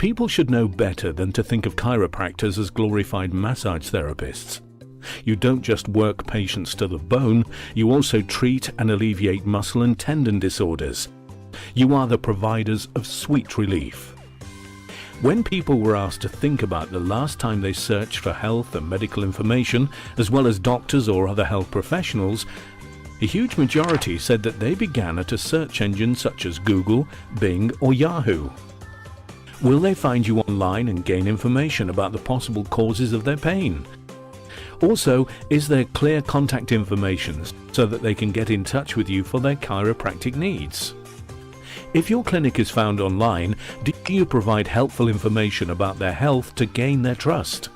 People should know better than to think of chiropractors as glorified massage therapists. You don't just work patients to the bone, you also treat and alleviate muscle and tendon disorders. You are the providers of sweet relief. When people were asked to think about the last time they searched for health and medical information, as well as doctors or other health professionals, a huge majority said that they began at a search engine such as Google, Bing, or Yahoo. Will they find you online and gain information about the possible causes of their pain? Also, is there clear contact information so that they can get in touch with you for their chiropractic needs? If your clinic is found online, do you provide helpful information about their health to gain their trust?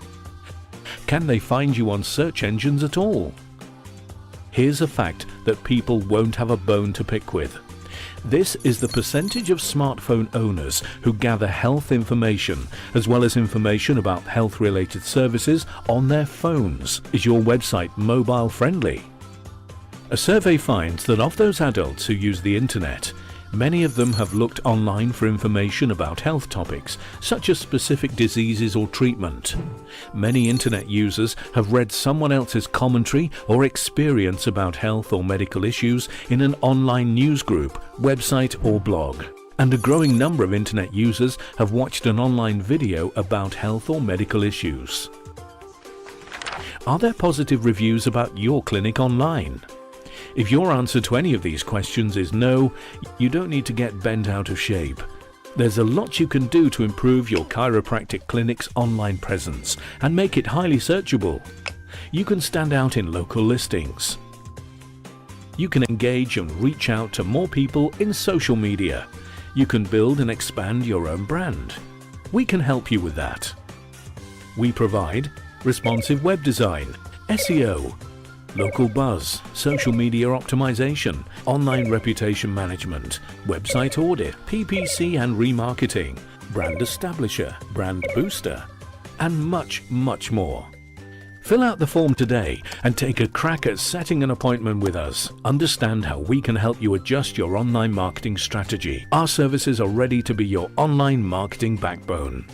Can they find you on search engines at all? Here's a fact that people won't have a bone to pick with. This is the percentage of smartphone owners who gather health information, as well as information about health-related services on their phones. Is your website mobile friendly? A survey finds that of those adults who use the internet, many of them have looked online for information about health topics, such as specific diseases or treatment. Many internet users have read someone else's commentary or experience about health or medical issues in an online news group, website or blog. And a growing number of internet users have watched an online video about health or medical issues. Are there positive reviews about your clinic online? If your answer to any of these questions is no, you don't need to get bent out of shape. There's a lot you can do to improve your chiropractic clinic's online presence and make it highly searchable. You can stand out in local listings. You can engage and reach out to more people in social media. You can build and expand your own brand. We can help you with that. We provide responsive web design, SEO, local buzz, social media optimization, online reputation management, website audit, PPC and remarketing, brand establisher, brand booster, and much, much more. Fill out the form today and take a crack at setting an appointment with us. Understand how we can help you adjust your online marketing strategy. Our services are ready to be your online marketing backbone.